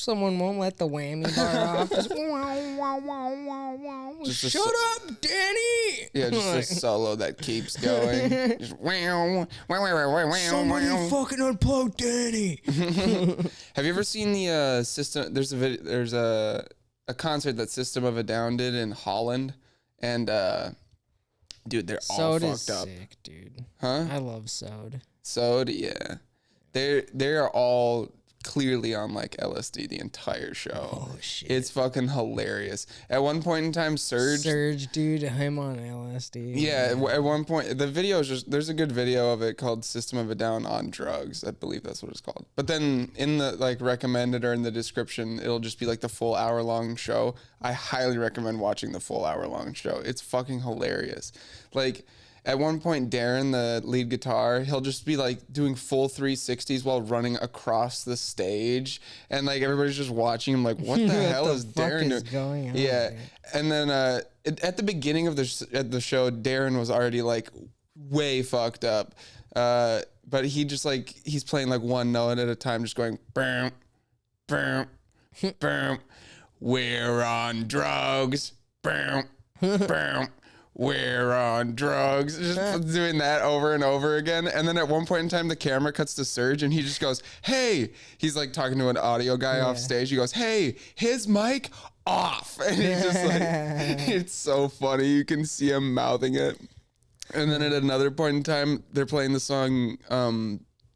someone won't let the whammy bar off. Just wow, wow, wow, wow, wow. Just Shut up, Danny. Yeah, just a solo that keeps going. Just wow, wow, wow, wow, wow. Somebody fucking unplug Danny. Have you ever seen the system? There's a concert that System of a Down did in Holland, and dude, they're all fucked up. Sick, dude. Huh? I love Sode. Sode, yeah. They are all clearly on like LSD the entire show. Oh shit. It's fucking hilarious. At one point in time, Surge, dude, him on LSD. Yeah, at one point, the video is just, there's a good video of it called System of a Down on Drugs. I believe that's what it's called. But then in the like recommended or in the description, it'll just be like the full hour-long show. I highly recommend watching the full hour-long show. It's fucking hilarious. Like, at one point, Darren, the lead guitar, he'll just be like doing full 360s while running across the stage. And like everybody's just watching him like, what the hell is Darren doing? Going on, yeah. dude? And then at the beginning of the show, Darren was already like way fucked up. But he just like, he's playing like one note at a time, just going, boom, boom, boom. We're on drugs. Boom, boom. We're on drugs. Just doing that over and over again. And then at one point in time, the camera cuts to Surge and he just goes, hey, he's like talking to an audio guy off stage. He goes, hey, his mic off. And he's just like, it's so funny. You can see him mouthing it. And then at another point in time, they're playing the song,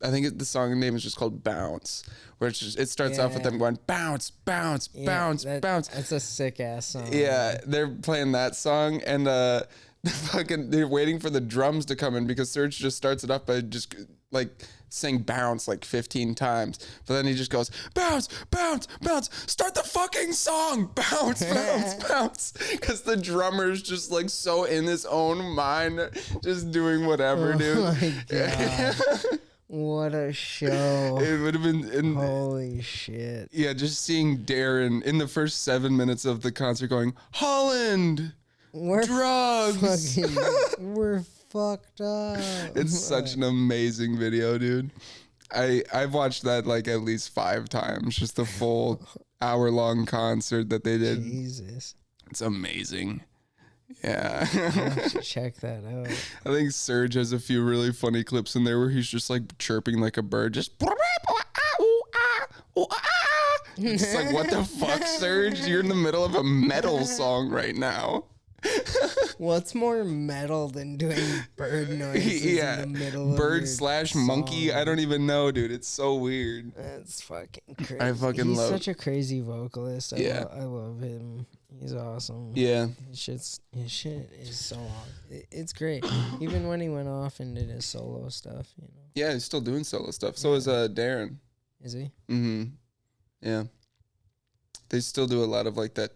I think the song name is just called Bounce, where it's just, it starts off with them going bounce, bounce, bounce, bounce. That's a sick ass song. Yeah, they're playing that song, and they're waiting for the drums to come in because Serge just starts it up by just like saying bounce like 15 times, but then he just goes bounce, bounce, bounce. Start the fucking song, bounce, bounce, bounce, because the drummer's just like so in his own mind, just doing whatever, dude. Oh my God. What a show. It would have been holy shit. Yeah, just seeing Darren in the first 7 minutes of the concert going, Holland, drugs. We're fucked up. It's such an amazing video, dude. I've watched that like at least 5 times, just the full hour-long concert that they did. Jesus. It's amazing. Yeah. I'll have to check that out. I think Surge has a few really funny clips in there where he's just like chirping like a bird, just it's like, what the fuck, Surge? You're in the middle of a metal song right now. What's more metal than doing bird noises in the middle bird of / monkey? I don't even know, dude. It's so weird. That's fucking crazy. I fucking He's love. such a crazy vocalist. I love him. He's awesome. Yeah. His shit is so awesome. It's great. Even when he went off and did his solo stuff, you know. Yeah, he's still doing solo stuff. So is Darren. Is he? Mm-hmm. Yeah. They still do a lot of like that,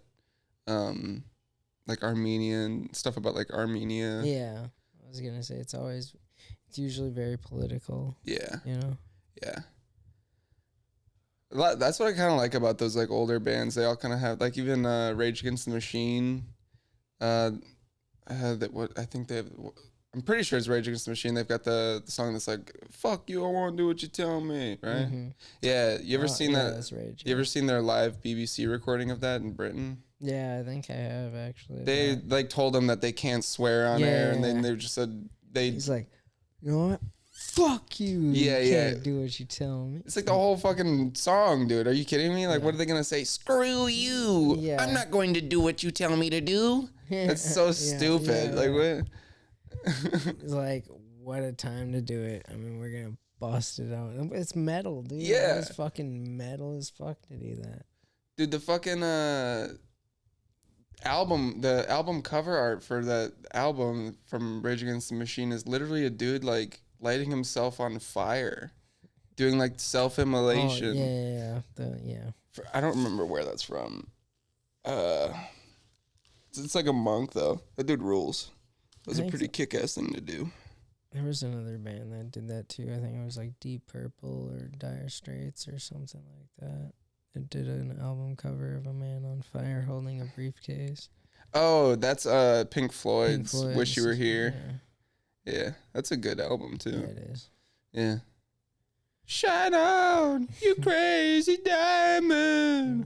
like Armenian stuff about like Armenia. Yeah. I was gonna say it's usually very political. Yeah. You know? Yeah. That's what I kind of like about those like older bands. They all kind of have like even Rage Against the Machine. I'm pretty sure it's Rage Against the Machine. They've got the song that's like "Fuck you, I won't do what you tell me," right? Mm-hmm. Yeah, you ever seen that? That's Rage. You ever seen their live BBC recording of that in Britain? Yeah, I think I have actually. They like told them that they can't swear on air, and then they just said He's like, you know what? Fuck you. Yeah, you can't do what you tell me. It's like the whole fucking song, dude. Are you kidding me? Like, what are they going to say? Screw you. Yeah. I'm not going to do what you tell me to do. That's so stupid. Like, what? It's like, what a time to do it. I mean, we're going to bust it out. It's metal, dude. Yeah. It's fucking metal as fuck to do that. Dude, the fucking the album cover art for that album from Rage Against the Machine is literally a dude, like, lighting himself on fire, doing like self-immolation. I don't remember where that's from. It's like a monk though. That dude rules. That's a pretty kick-ass thing to do. There was another band that did that too. I think it was like Deep Purple or Dire Straits or something like that. It did an album cover of a man on fire holding a briefcase. Oh, that's Pink Floyd's Wish You Were Here. Yeah, that's a good album, too. Yeah, it is. Yeah. Shine on, you crazy diamond.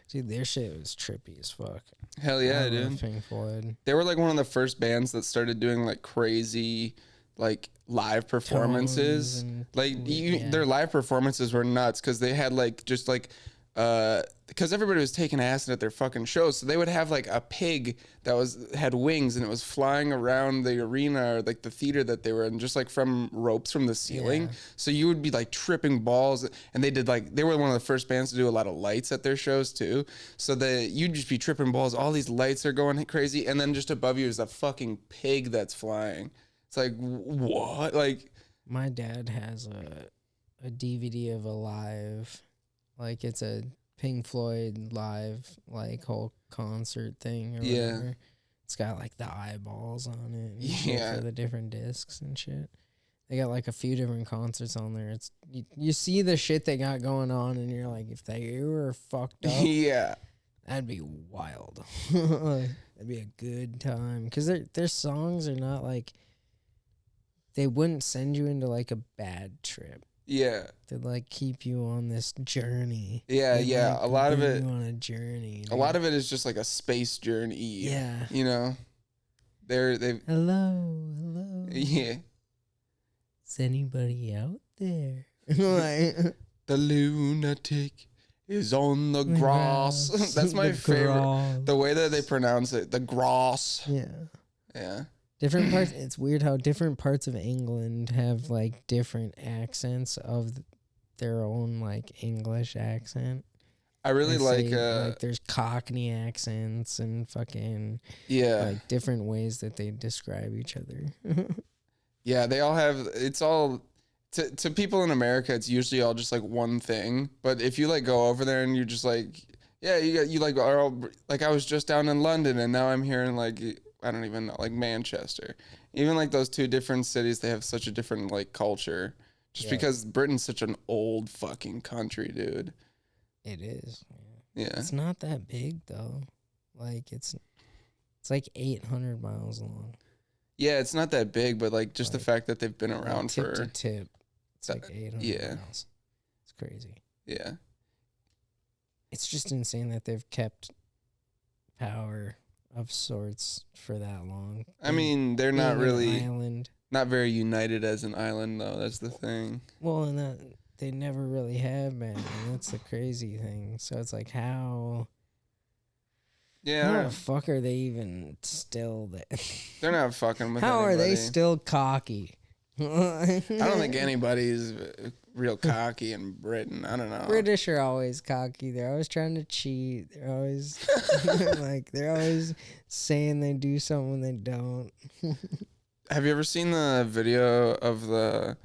Dude, their shit was trippy as fuck. Hell yeah, I love dude. Pink Floyd. They were like one of the first bands that started doing like crazy like live performances. Their live performances were nuts because they had like just like because everybody was taking acid at their fucking shows, so they would have like a pig that had wings and it was flying around the arena or like the theater that they were in, just like from ropes from the ceiling. Yeah. So you would be like tripping balls, and they were one of the first bands to do a lot of lights at their shows too. So you'd just be tripping balls. All these lights are going crazy, and then just above you is a fucking pig that's flying. It's like, what? Like, my dad has a DVD of a live, like it's a Pink Floyd live, like whole concert thing or whatever. It's got like the eyeballs on it and shit for the different discs and shit. They got like a few different concerts on there. It's you see the shit they got going on, and you're like, if they were fucked up, yeah, that'd be wild. That'd be a good time because their songs are not like, they wouldn't send you into like a bad trip. Yeah. They'd like keep you on this journey. Yeah, They'd, yeah. like, A lot of it you on a journey. A lot of it is just like a space journey. Yeah. You know? They've Hello. Yeah. Is anybody out there? Like, the lunatic is on the grass. That's my favorite. Grass. The way that they pronounce it. The grass. Yeah. Yeah. Different parts. It's weird how different parts of England have like different accents of their own like English accent. I really like there's Cockney accents and fucking like different ways that they describe each other. Yeah, they all have. It's all to people in America. It's usually all just like one thing. But if you like go over there and you're just like, yeah, you like are all, like I was just down in London and now I'm here in like, I don't even know, like Manchester. Even like those two different cities, they have such a different like culture. Just because Britain's such an old fucking country, dude. It is. Yeah. It's not that big though. Like it's like 800 miles long. Yeah, it's not that big, but like just the fact that they've been around tip for to tip. It's like 800 miles. It's crazy. Yeah. It's just insane that they've kept power of sorts for that long. I mean, they're not really island. Not very united as an island though. That's the thing. Well, and that they never really have been. And that's the crazy thing. So it's like how the fuck are they even still there? They're not fucking with How anybody. are they still cocky? I don't think anybody's real cocky in Britain. I don't know. British are always cocky. They're always trying to cheat. They're always they're always saying they do something when they don't. Have you ever seen the video of the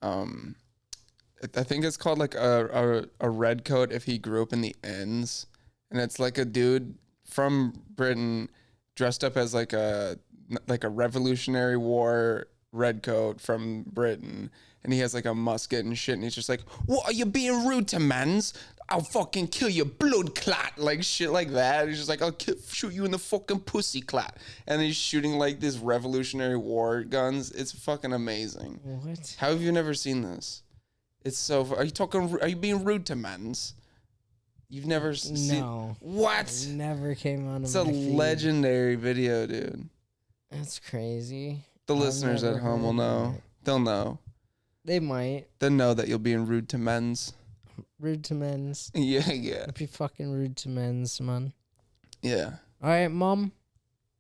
I think it's called like a red coat if he grew up in the ends, and it's like a dude from Britain dressed up as like a Revolutionary War redcoat from Britain, and he has like a musket and shit, and he's just like, "What are you being rude to, mans? I'll fucking kill you, blood clot," like shit like that. He's just like, "I'll shoot you in the fucking pussy clot," and he's shooting like these Revolutionary War guns. It's fucking amazing. What? How have you never seen this? It's so. Are you being rude to mans? You've never seen? No. What? It never came on. It's a legendary video, dude. That's crazy. The listeners at home will know. They'll know. They might. They'll know that you'll be rude to men's. Rude to men's. Yeah. Don't be fucking rude to men's, man. Yeah. All right, mom.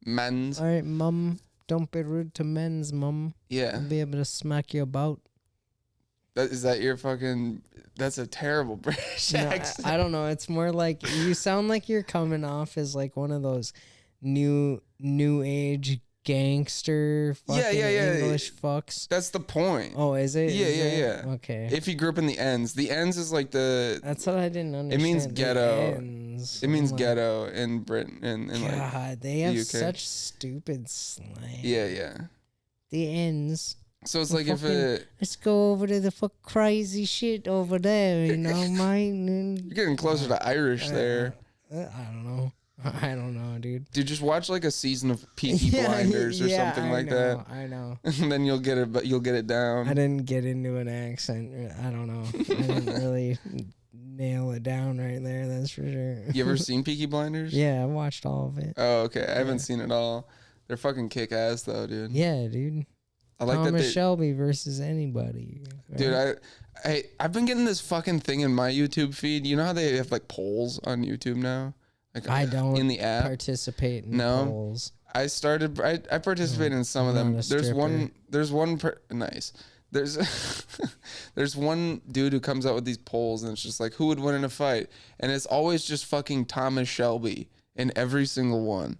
Men's. All right, mom. Don't be rude to men's, mom. Yeah. I'll be able to smack you about. Is that your fucking... That's a terrible British accent. I don't know. It's more like you sound like you're coming off as like one of those new age gangster fucking English fucks. That's the point. Oh, is it? Yeah. Okay. If you grew up in the ends is like the... That's what I didn't understand. It means ghetto. It means like, ghetto in Britain. In God, like they have the UK. such stupid slang. Yeah. The ends. So it's like let's go over to the fuck crazy shit over there, you know, mate. You're getting closer to Irish there. I don't know, dude. Dude, just watch like a season of Peaky Blinders or something like that. I know. And then you'll get it, but you'll get it down. I didn't get into an accent. I don't know. I didn't really nail it down right there. That's for sure. You ever seen Peaky Blinders? Yeah, I watched all of it. Oh, okay. I haven't seen it all. They're fucking kick ass though, dude. Yeah, dude. I like Thomas that Shelby versus anybody. Right? Dude, I've been getting this fucking thing in my YouTube feed. You know how they have like polls on YouTube now? Like I don't in the app participate in polls. I participate in some of them. There's one nice. There's one dude who comes out with these polls and it's just like who would win in a fight, and it's always just fucking Thomas Shelby in every single one.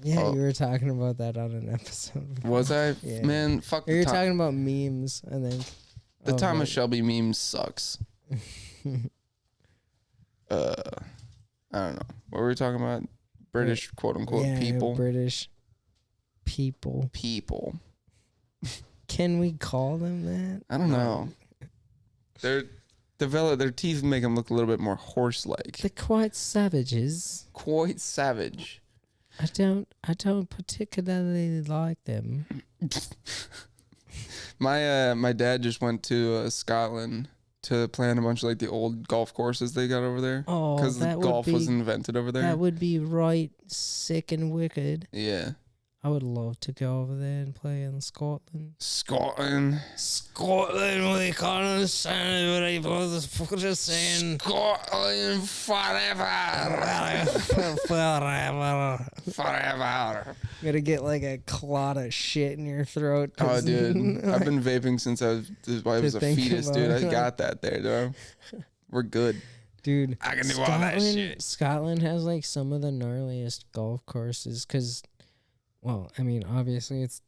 You were talking about that on an episode before. Was I? Yeah. Man, fuck. You're talking about memes, I think. The Thomas Shelby meme sucks. I don't know. What were we talking about? British quote unquote people. British people. People. Can we call them that? I don't know. Their teeth make them look a little bit more horse-like. They're quite savages. Quite savage. I don't particularly like them. My dad just went to Scotland to play on a bunch of like the old golf courses they got over there. Oh, because golf was invented over there. That would be right sick and wicked. Yeah. I would love to go over there and play in Scotland. Scotland, we can't understand what people are saying. Scotland forever. Forever. Gotta get like a clot of shit in your throat. Oh, dude. I've been vaping since I was a fetus, dude. I got that there, dude. We're good. Dude, I can do all that shit. Scotland has like some of the gnarliest golf courses because, well, I mean, obviously it's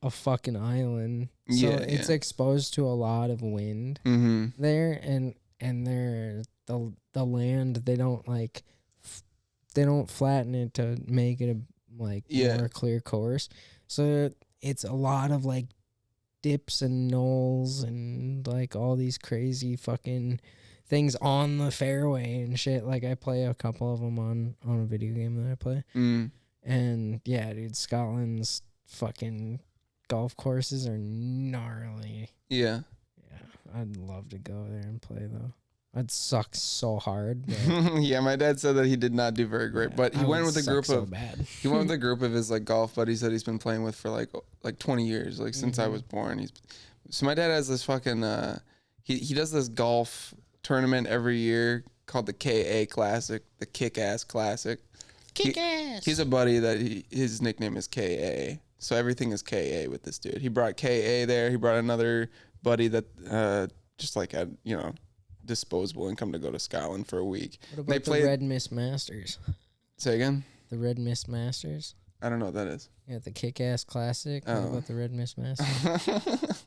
a fucking island, so it's exposed to a lot of wind there, and the land they don't flatten it to make it a more clear course, so it's a lot of like dips and knolls and like all these crazy fucking things on the fairway and shit. Like I play a couple of them on a video game that I play. And yeah, dude, Scotland's fucking golf courses are gnarly. Yeah. Yeah, I'd love to go there and play though. I'd suck so hard. Yeah, my dad said that he did not do very great, but he went with a group of he went with a group of his like golf buddies that he's been playing with for like 20 years, like since I was born. So my dad has this fucking he does this golf tournament every year called the KA Classic, the Kick-Ass Classic. Kick-Ass. He's a buddy that his nickname is KA. So everything is KA with this dude. He brought KA there. He brought another buddy that just like had, disposable income to go to Scotland for a week. What about the Red Mist Masters? Say again? The Red Mist Masters? I don't know what that is. Yeah, the Kick-Ass Classic. What about the Red Mist Masters?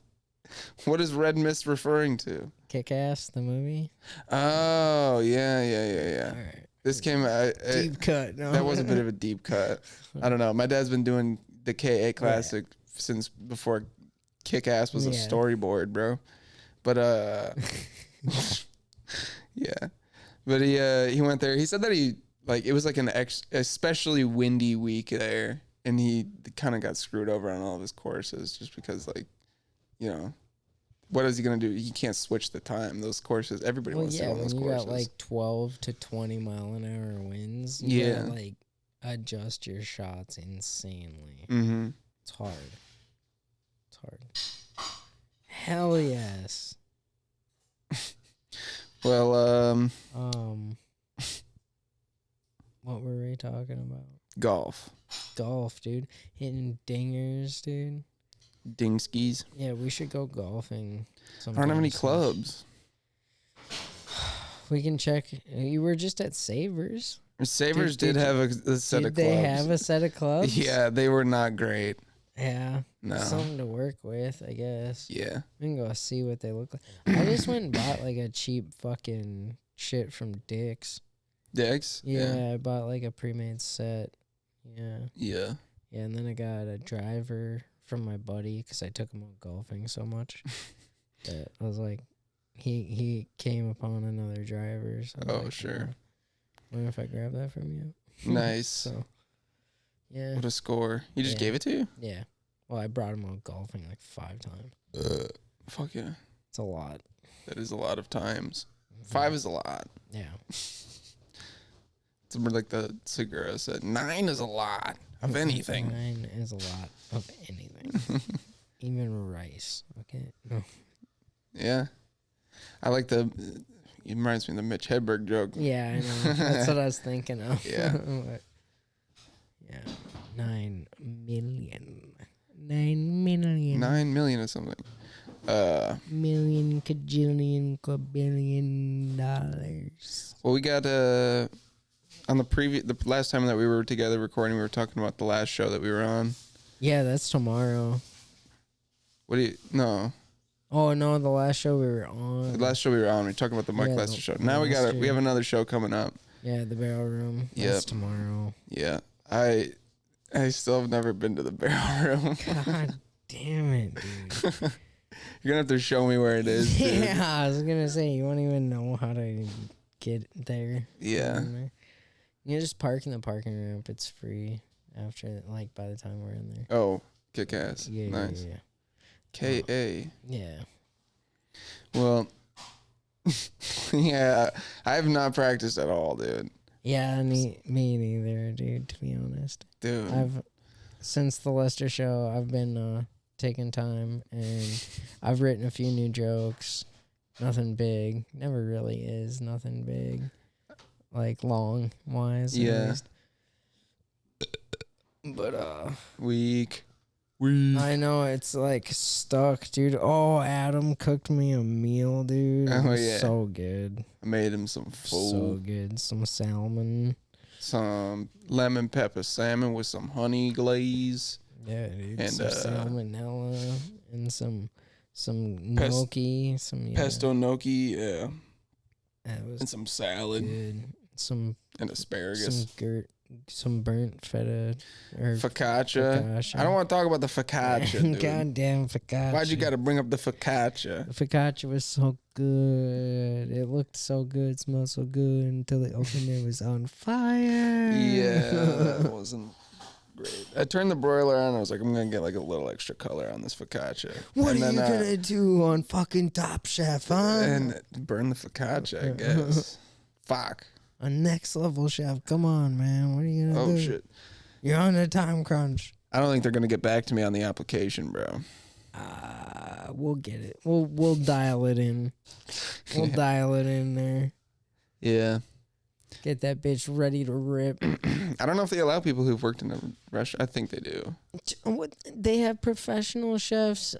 What is Red Mist referring to? Kick-Ass, the movie? Oh, yeah. All right. This came... deep cut. No. That was a bit of a deep cut. I don't know. My dad's been doing the KA Classic since before Kick-Ass was a storyboard, bro. But, yeah. But he went there. He said that it was like an especially windy week there, and he kind of got screwed over on all of his courses just because, what is he gonna do? He can't switch the time. Those courses, everybody wants to go on those courses. When you got 12 to 20 mile an hour winds, you gotta adjust your shots insanely. Mm-hmm. It's hard. Hell yes. Well, what were we talking about? Golf, dude. Hitting dingers, dude. Ding skis. Yeah, we should go golfing. I don't have any clubs. We can check. You were just at Savers. Savers did have a set of clubs. Did they have a set of clubs? Yeah, they were not great. Yeah. No. Something to work with, I guess. Yeah. We can go see what they look like. I just went and bought like a cheap fucking shit from Dick's. Dick's? Yeah, I bought like a pre-made set. Yeah. Yeah, and then I got a driver from my buddy because I took him out golfing so much that I was like, he came upon another driver. So sure. Wonder if I grab that from you. Nice. So, yeah. What a score. He just gave it to you? Yeah. Well, I brought him out golfing like 5 times. Fuck yeah. It's a lot. That is a lot of times. 5 is a lot. Yeah. It's like the Segura said. 9 is a lot of anything. 9 is a lot of anything. Even rice. Okay. No. Yeah. I like it reminds me of the Mitch Hedberg joke. Yeah, I know. That's what I was thinking of. Yeah. Yeah. 9 million. 9 million. 9 million or something. Million, cajillion, quadrillion dollars. Well, we got on the last time that we were together recording, we were talking about the last show that we were on. Yeah, that's tomorrow. No. Oh no, the last show we were on. The last show we were on, we were talking about the Mike Lester show. Now we have another show coming up. Yeah, the Barrel Room. Yeah. That's tomorrow. Yeah. I still have never been to the Barrel Room. God damn it, dude. You're gonna have to show me where it is, dude. Yeah, I was gonna say you won't even know how to get there. Yeah. You just park in the parking ramp. It's free after, like, by the time we're in there. Oh, kick ass. Yeah, nice. Yeah. K.A. Yeah. Well, yeah, I have not practiced at all, dude. Yeah, me neither, dude, to be honest. Dude. Since the Lester show, I've been taking time, and I've written a few new jokes. Nothing big. Never really is nothing big. Like, long-wise, yeah. at least. But, Weak. I know, it's, like, stuck, dude. Oh, Adam cooked me a meal, dude. Oh, yeah. So good. I made him some food. So good. Some salmon. Some lemon pepper salmon with some honey glaze. Yeah, dude. And some salmonella and some gnocchi. Pesto gnocchi, yeah. That was and some salad. good. And asparagus. Some burnt feta or focaccia. I don't want to talk about the focaccia, dude. Goddamn focaccia. Why'd you got to bring up the focaccia? The focaccia was so good. It looked so good, smelled so good until they opened it. It was on fire. Yeah, that wasn't great. I turned the broiler on. I was like, I'm going to get like a little extra color on this focaccia. What are you going to do on fucking Top Chef, huh? And burn the focaccia, I guess. Fuck. A next level chef. Come on, man. What are you gonna do? Oh shit. You're on a time crunch. I don't think they're gonna get back to me on the application, bro. We'll get it. We'll dial it in. We'll dial it in there. Yeah. Get that bitch ready to rip. I don't know if they allow people who've worked in a restaurant. I think they do. What they have professional chefs,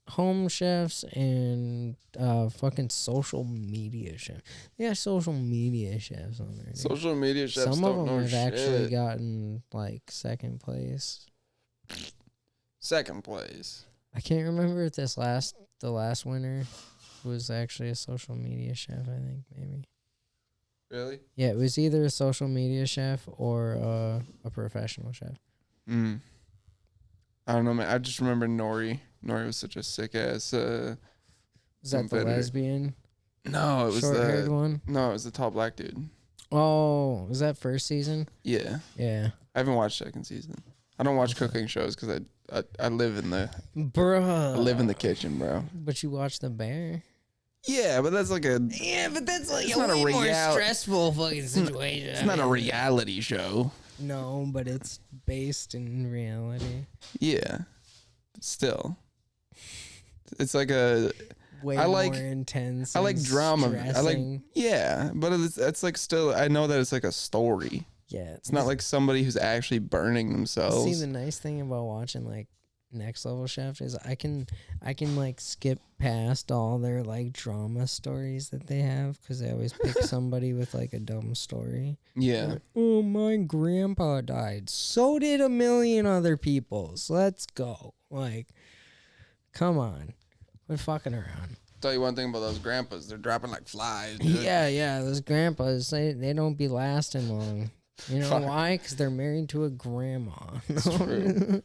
home chefs, and fucking social media chefs. They got social media chefs on there. Dude. Social media chefs. Some of them have actually shit. gotten like second place. Second place. I can't remember if the last winner was actually a social media chef. I think maybe. Really? Yeah, it was either a social media chef or a professional chef. I don't know, man. I just remember Nori. Nori was such a sick ass. Was that the lesbian? No, it was short-haired one. No, it was the tall black dude. Oh, was that first season? Yeah. Yeah. I haven't watched second season. I don't watch cooking shows because I live in the bruh. I live in the kitchen, bro. But you watch The Bear. Yeah, but that's like a that's like a way more stressful fucking situation. It's not a reality show. No, but it's based in reality. Yeah, but still, it's like a way more intense. I like drama. Stressing. But it's like still. I know that it's like a story. Yeah, it's not like somebody who's actually burning themselves. See, the nice thing about watching like Next Level Chef is I can like skip past all their like drama stories that they have because they always pick somebody with like a dumb story. Yeah. Like, oh, my grandpa died. So did a million other people's. Let's go. Like, come on, we're fucking around. Tell you one thing about those grandpas, they're dropping like flies. Dude. Yeah, those grandpas they don't be lasting long. You know why? Because they're married to a grandma. That's true.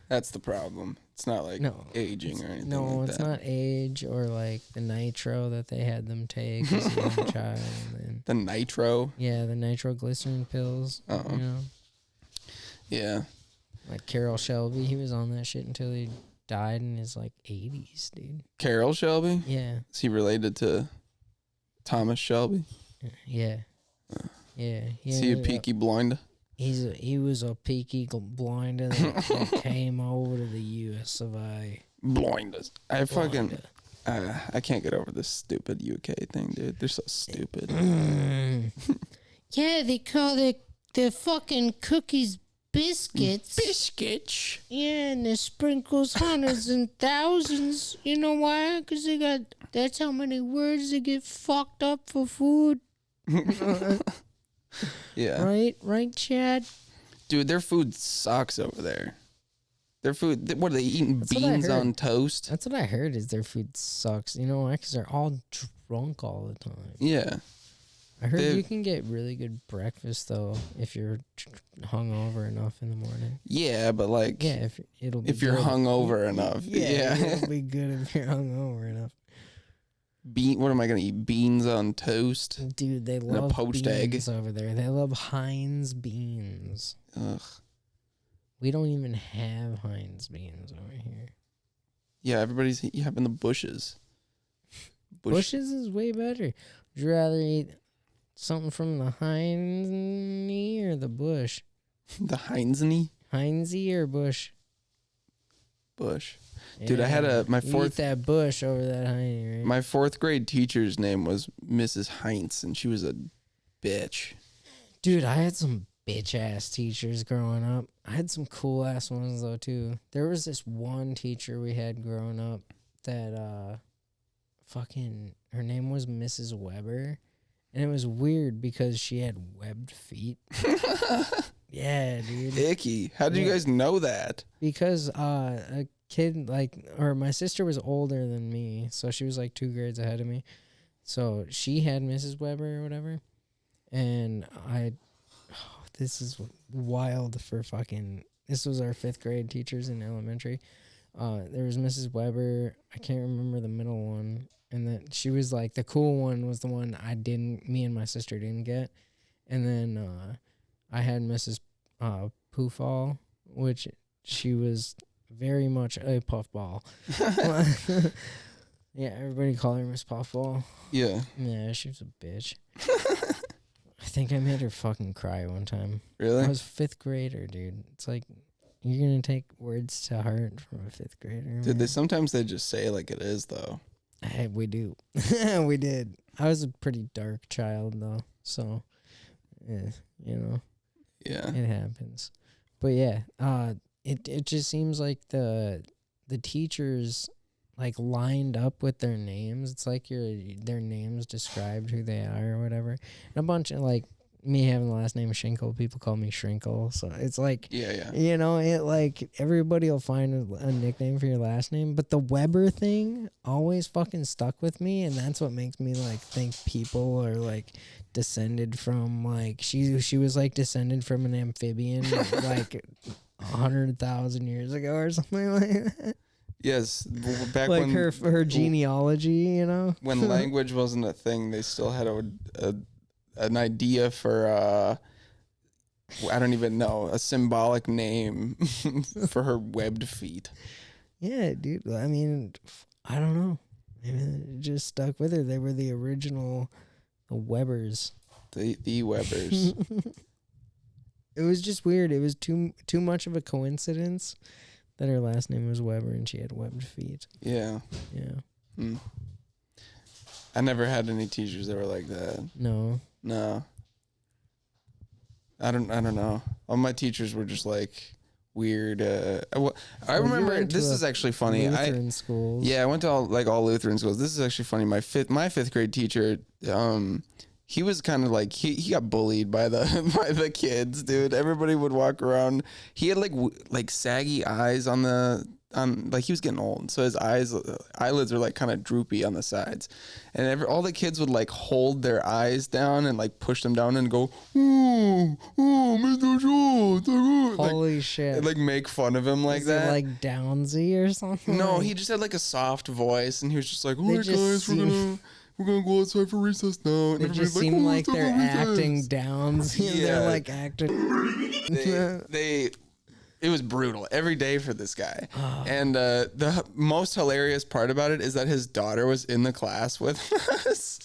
That's the problem. It's not like aging or anything. No, like it's that. not age or like the nitro that they had them take as a young child. And the nitro? Yeah, the nitroglycerin pills. Oh. You know? Yeah. Like Carol Shelby, he was on that shit until he died in his like 80s, dude. Carol Shelby? Yeah. Is he related to Thomas Shelby? Yeah. Yeah. Is he a peaky blind? He was a peaky blind that came over to the US of A. Blinders. I can't get over this stupid UK thing, dude. They're so stupid. Yeah, they call the fucking cookies biscuits. Biscuits. Yeah, and the sprinkles hundreds and thousands. You know why? Because that's how many words they get fucked up for food. Yeah. Right, Chad? Dude, their food sucks over there. Their food, what are they eating? Beans on toast? That's what I heard is their food sucks. You know why? Because they're all drunk all the time. Yeah. I heard you can get really good breakfast, though, if you're hungover enough in the morning. Yeah, but like... Yeah, if you're hungover enough. Yeah. It'll be good if you're hungover enough. What am I going to eat? Beans on toast? Dude, they love poached beans egg over there. They love Heinz beans. Ugh. We don't even have Heinz beans over here. Yeah, everybody's having the Bushes. Bushes is way better. Would you rather eat something from the Heinz or the Bush? The Heinz-y? Heinz-y or Bush? Bush. Dude, I had my fourth... Eat that Bush over that Heinz, right? My fourth grade teacher's name was Mrs. Heinz, and she was a bitch. Dude, I had some bitch-ass teachers growing up. I had some cool-ass ones, though, too. There was this one teacher we had growing up that, her name was Mrs. Weber, and it was weird because she had webbed feet. Yeah, dude. Icky. How did you guys know that? Because a kid, my sister was older than me, so she was, 2 grades ahead of me. So she had Mrs. Weber or whatever, and this is wild for this was our 5th grade teachers in elementary. There was Mrs. Weber. I can't remember the middle one. And then she was the cool one was the one me and my sister didn't get. And then I had Mrs. Poofall, which she was very much a puffball. Yeah, everybody called her Miss Puffball. Yeah. Yeah, she was a bitch. I think I made her fucking cry one time. Really? I was 5th grader, dude. It's you're gonna take words to heart from a 5th grader. Dude, sometimes they just say like it is, though. Hey, we do. We did. I was a pretty dark child, though, so, yeah, Yeah. it happens. But yeah, it just seems like the teachers lined up with their names. It's their names described who they are or whatever. And a bunch of me having the last name Shinkle, people call me Shrinkle. So it's everybody will find a nickname for your last name. But the Weber thing always fucking stuck with me, and that's what makes me think people are descended from she was descended from an amphibian 100,000 years ago or something like that. Yes, back when her genealogy, when language wasn't a thing, they still had an idea for I don't even know, a symbolic name for her webbed feet. Yeah, dude. I mean, I don't know. It just stuck with her. They were the original Webbers. The Webbers. It was just weird. It was too much of a coincidence that her last name was Weber and she had webbed feet. Yeah. Yeah. I never had any teachers that were like that. No. I don't know. All my teachers were just weird. I remember this is actually funny. Lutheran schools. Yeah, I went to all Lutheran schools. This is actually funny. My fifth grade teacher, he was kind of he got bullied by the kids, dude. Everybody would walk around. He had saggy eyes he was getting old, so his eyelids are kind of droopy on the sides, and all the kids would hold their eyes down and push them down and go, oh, Mr. Schultz. Holy shit. And make fun of him Is that. It Downsy or something? No, he just had a soft voice, and he was just all right, guys, we're gonna go outside for recess now. And they just seem they're acting Downs. Yeah. They're acting. it was brutal every day for this guy. And the most hilarious part about it is that his daughter was in the class with us.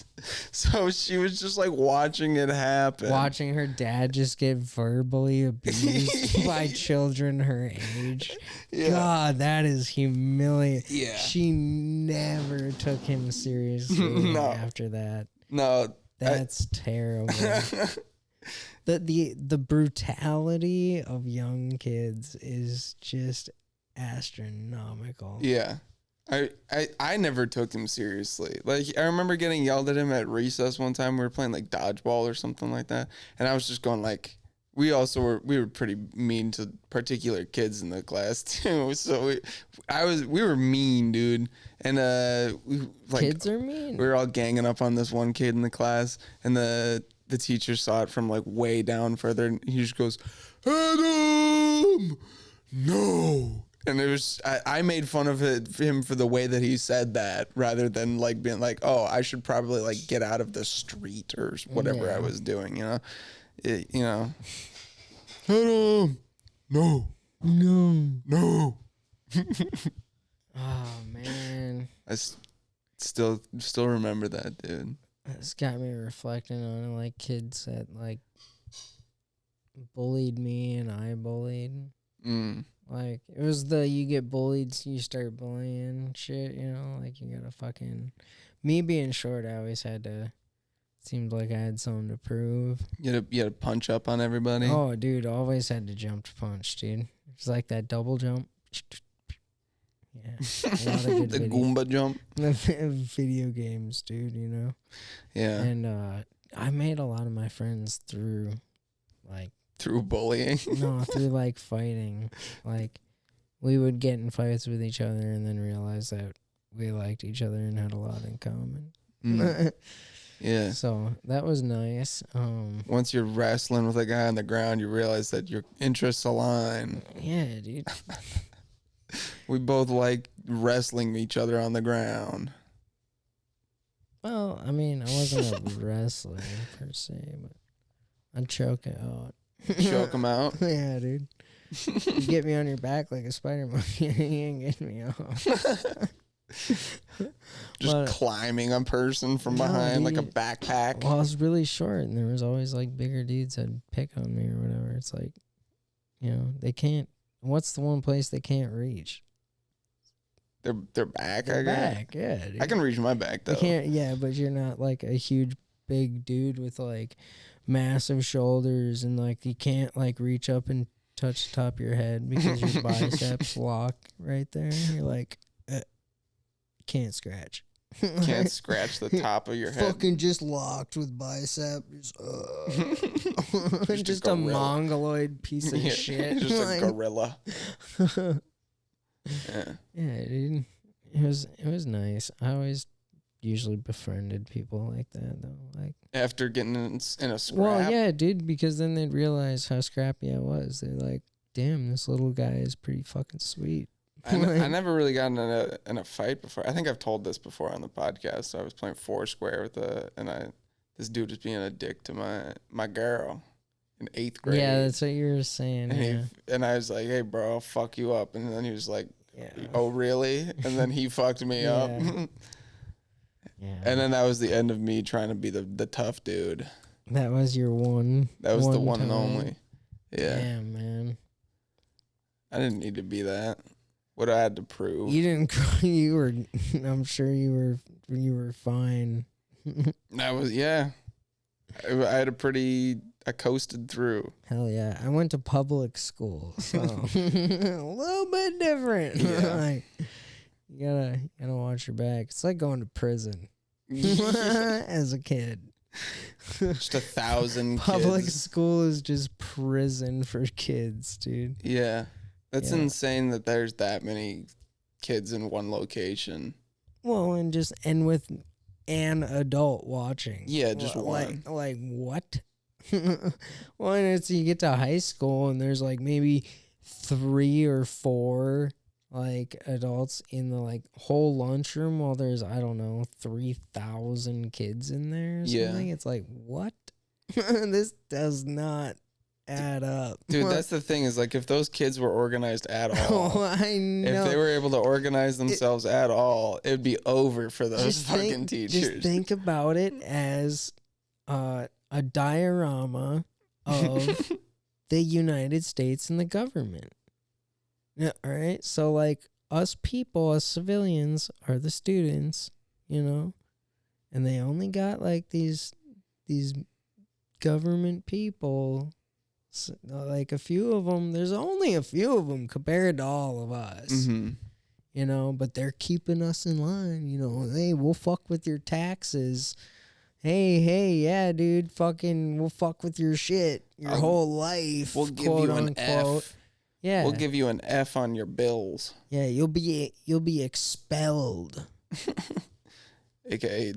So she was just like watching it happen. Watching her dad just get verbally abused by children her age. Yeah. God, that is humiliating. Yeah. She never took him seriously after that. No. That's terrible. The brutality of young kids is just astronomical. Yeah. I never took him seriously. Like, I remember getting yelled at him at recess one time. We were playing like dodgeball or something like that. And I was just going like, we were pretty mean to particular kids in the class too. So we were mean, dude. And kids are mean. We were all ganging up on this one kid in the class, and the teacher saw it from like way down further, and he just goes, "Adam, no." And it was I made fun of him for the way that he said that, rather than like being like, "Oh, I should probably like get out of the street," or whatever I was doing, you know. Adam, no. Oh man, I still remember that, dude. It's got me reflecting on like kids that like bullied me and I bullied. Like, it was you get bullied, so you start bullying shit, you know? Like, you gotta fucking... Me being short, I always had to... Seemed like I had something to prove. You had to punch up on everybody? Oh, dude, always had to jump to punch, dude. It's like that double jump. Yeah. A lot of good the Goomba jump? Video games, dude, you know? Yeah. And I made a lot of my friends through, like... Through bullying? No, through, like, fighting. Like, we would get in fights with each other and then realize that we liked each other and had a lot in common. Yeah. So, that was nice. Once you're wrestling with a guy on the ground, you realize that your interests align. Yeah, dude. We both like wrestling each other on the ground. Well, I mean, I wasn't a wrestler per se, but I'd choke it out. Choke him out? Yeah, dude. You get me on your back like a spider monkey, you ain't getting me off. Just climbing a person from behind like a backpack. Well, I was really short, and there was always like bigger dudes that'd pick on me or whatever. It's like, you know, they can't. What's the one place they can't reach? Their back. Their back, yeah. Dude. I can reach my back though. You can't, yeah, but you're not like a huge, big dude with like massive shoulders, and like you can't like reach up and touch the top of your head because your biceps lock right there. You're like, can't scratch. Can't scratch the top of your head. Fucking just locked with bicep. Just a mongoloid piece of shit. Just a gorilla. Yeah, dude. It was nice. I always usually befriended people like that though. Like after getting in a scrap. Well, yeah, dude, because then they'd realize how scrappy I was. They're like, damn, this little guy is pretty fucking sweet. I never really got in a fight before. I think I've told this before on the podcast. So I was playing Foursquare this dude was being a dick to my girl in 8th grade. Yeah, that's what you were saying. And I was like, hey, bro, I'll fuck you up. And then he was like, oh, really? And then he fucked me up. Yeah. And then that was the end of me trying to be the tough dude. That was your one. That was the one and only. Yeah. Damn, man. I didn't need to be that. What I had to prove. You didn't cry. You were. I'm sure you were fine. That was I had I coasted through. Hell yeah! I went to public school, so a little bit different. Yeah. Like, you gotta watch your back. It's like going to prison as a kid. Just 1,000 Public kids. school is just prison for kids, dude. Yeah. That's insane that there's that many kids in one location. Well, and with an adult watching. Yeah, just one. Like what? Well, and it's you get to high school and there's like maybe 3 or 4 like adults in the like whole lunchroom while there's 3,000 kids in there or something. It's like, what? This does not add up. Dude, that's the thing is like if those kids were organized at all, Oh, I know. if they were able to organize themselves at all, it would be over for those fucking teachers. Just think about it as a diorama of the United States and the government. Yeah, all right. So like us people, as civilians, are the students, and they only got like these government people. So, like a few of them. There's only a few of them compared to all of us. Mm-hmm. But they're keeping us in line. Hey, we'll fuck with your taxes. Hey, yeah, dude, we'll fuck with your shit your whole life. We'll give you an F. Yeah, we'll give you an F on your bills. Yeah, you'll be expelled. AKA,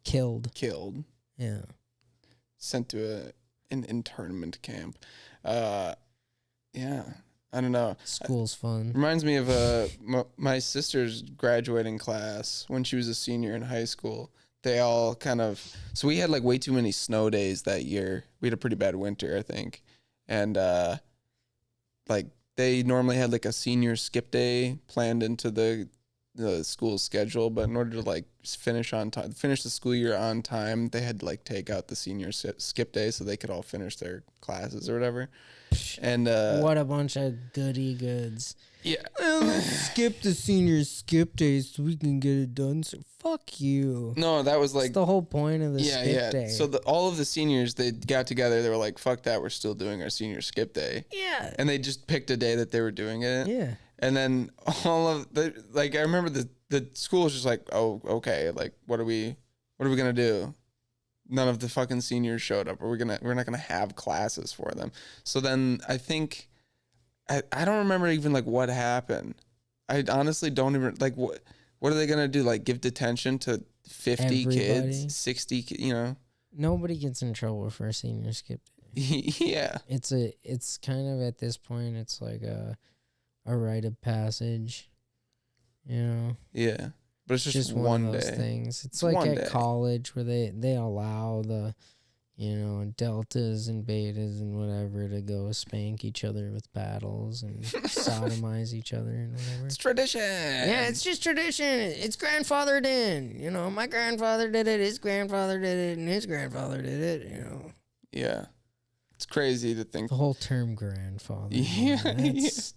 killed. Killed. Yeah. Sent to an internment camp. Yeah, I don't know. School's fun. Reminds me of my sister's graduating class when she was a senior in high school. They all so we had like way too many snow days that year. We had a pretty bad winter, I think. And like they normally had like a senior skip day planned into the school's schedule, but in order to like finish the school year on time, they had to like take out the senior skip day so they could all finish their classes or whatever. And what a bunch of goody goods. Yeah. Let's skip the senior skip day so we can get it done. So fuck you. No, that was like that's the whole point of the skip day. So all of the seniors, they got together. They were like, "Fuck that, we're still doing our senior skip day." Yeah. And they just picked a day that they were doing it. Yeah. And then all of I remember the school was just like, "Oh, okay. Like, what are we gonna do?" None of the fucking seniors showed up. We're not gonna have classes for them. So then I think I don't remember even like what happened. I honestly don't even like what are they gonna do? Like give detention to 50 kids, 60? Nobody gets in trouble for a senior skip day. Yeah. It's kind of at this point it's like a rite of passage. Yeah. But it's just one of day. those things. It's like at day. College where they allow the, deltas and betas and whatever to go spank each other with paddles and sodomize each other and whatever. It's tradition. Yeah, it's just tradition. It's grandfathered in. My grandfather did it, his grandfather did it, and his grandfather did it, Yeah. It's crazy to think. The whole term grandfather. Yeah.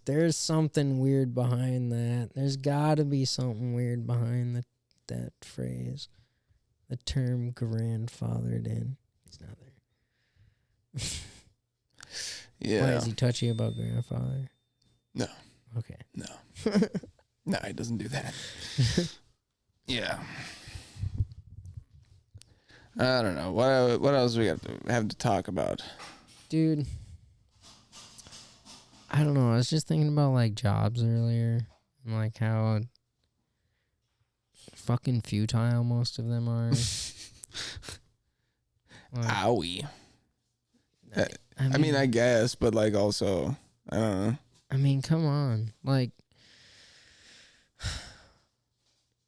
There's something weird behind that. There's got to be something weird behind that phrase. The term grandfathered in. He's not there. Yeah. Why is he touchy about grandfather? No. Okay. No. No, he doesn't do that. Yeah. I don't know. What else we have to talk about? Dude, I don't know. I was just thinking about like jobs earlier and like how fucking futile most of them are. Like, Owie. I mean, I guess, but like also, I don't know. I mean, come on. Like,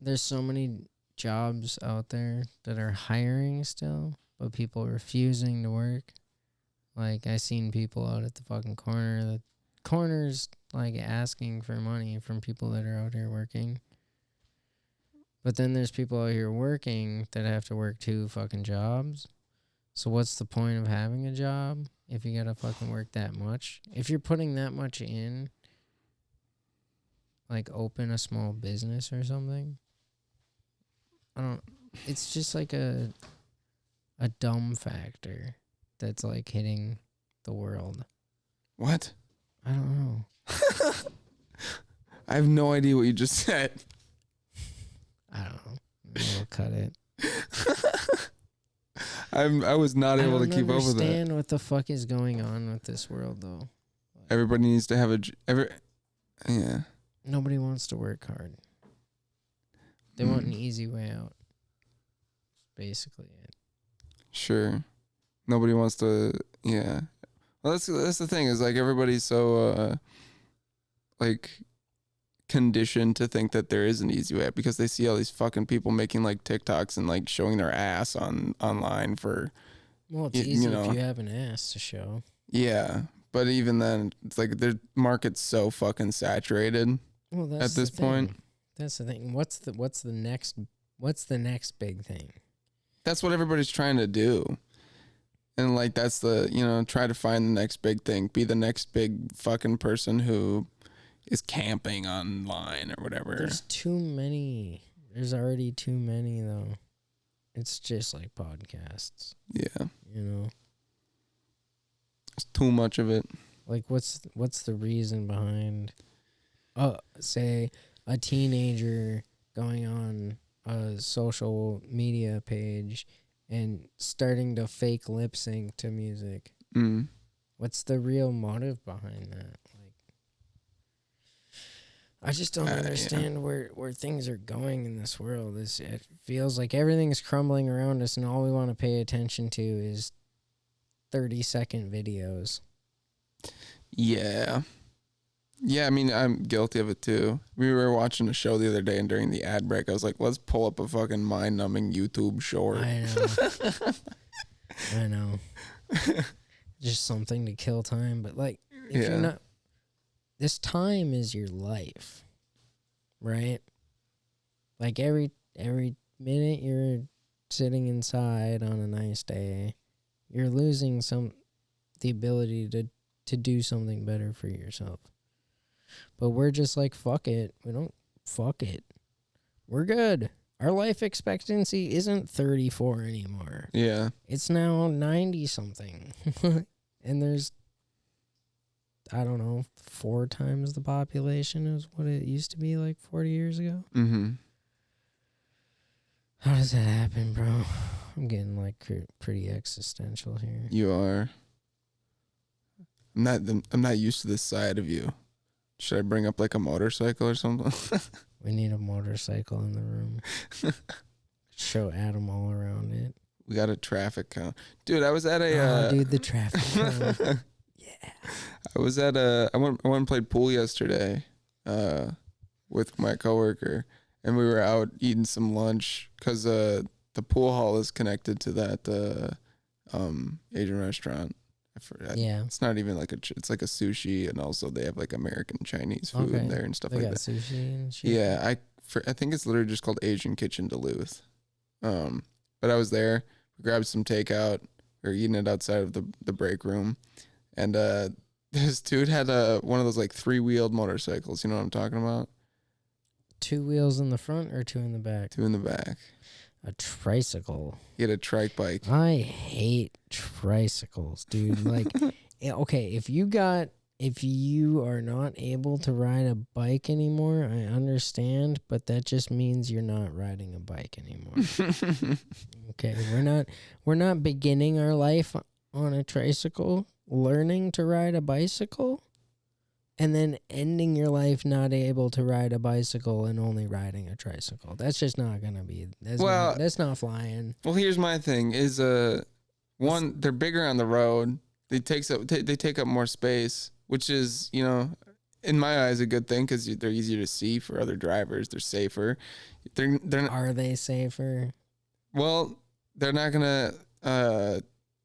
there's so many jobs out there that are hiring still, but people refusing to work. Like, I seen people out at the fucking corner. The corner's, like, asking for money from people that are out here working. But then there's people out here working that have to work 2 fucking jobs. So what's the point of having a job if you gotta fucking work that much? If you're putting that much in, like, open a small business or something. It's just like a dumb factor that's like hitting the world. What? I don't know. I have no idea what you just said. I don't know. Maybe we'll cut it. I was not able to keep up with that. I don't understand what the fuck is going on with this world, though. Everybody needs to have yeah. Nobody wants to work hard. They want an easy way out. Basically it. Sure. Nobody wants to, yeah. Well, that's the thing is like everybody's so like conditioned to think that there is an easy way out because they see all these fucking people making like TikToks and like showing their ass online for Well, it's easy if you have an ass to show. Yeah, but even then, it's like the market's so fucking saturated. Well, that's at this point. That's the thing. What's the next big thing? That's what everybody's trying to do. And like that's the, try to find the next big thing. Be the next big fucking person who is camping online or whatever. There's too many. There's already too many though. It's just like podcasts. Yeah. It's too much of it. Like what's the reason behind say a teenager going on a social media page and starting to fake lip sync to music? Mm. What's the real motive behind that? Like, I just don't understand where things are going in this world. It feels like everything's crumbling around us, and all we want to pay attention to is 30-second videos. Yeah. Yeah, I mean, I'm guilty of it too. We were watching a show the other day, and during the ad break, I was like, let's pull up a fucking mind-numbing YouTube short. I know. I know. Just something to kill time. But, like, if you're not... This time is your life, right? Like, every minute you're sitting inside on a nice day, you're losing the ability to do something better for yourself. But we're just like, fuck it. Fuck it. We're good. Our life expectancy isn't 34 anymore. Yeah. It's now 90-something. And there's, I don't know, 4 times the population is what it used to be like 40 years ago. Mm-hmm. How does that happen, bro? I'm getting like pretty existential here. You are. I'm not used to this side of you. Should I bring up like a motorcycle or something? We need a motorcycle in the room. Show Adam all around it. We got a traffic count. Dude, I was at a... dude, the traffic count. Yeah. I was at a... I went and played pool yesterday with my coworker. And we were out eating some lunch because the pool hall is connected to that Asian restaurant. Yeah. It's not even like it's like a sushi, and also they have like American Chinese food there and stuff like that. Sushi and shit. Yeah, I think it's literally just called Asian Kitchen Duluth. But I was there, we grabbed some takeout, we were eating it outside of the break room, and this dude had one of those like 3-wheeled motorcycles. You know what I'm talking about? 2 wheels in the front or 2 in the back? 2 in the back. A tricycle. He had a trike bike. I hate tricycles, dude. Like, okay, if you are not able to ride a bike anymore, I understand, but that just means you're not riding a bike anymore. Okay, we're not beginning our life on a tricycle, learning to ride a bicycle, and then ending your life not able to ride a bicycle and only riding a tricycle. That's just not gonna be. That's not flying. Well, here's my thing: is one, they're bigger on the road. They take up more space, which is, in my eyes, a good thing because they're easier to see for other drivers. They're safer. Are they safer? Well, they're not gonna.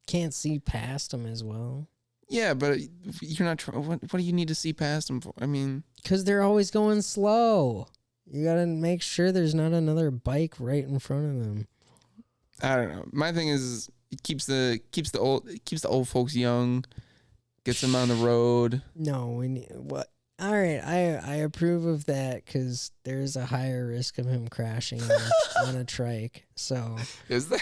Can't see past them as well. Yeah, but you're not. What do you need to see past them for? I mean, because they're always going slow. You gotta make sure there's not another bike right in front of them. I don't know. My thing is, it keeps the old folks young, gets them on the road. No, we need what? All right, I approve of that because there's a higher risk of him crashing on a trike. So is there?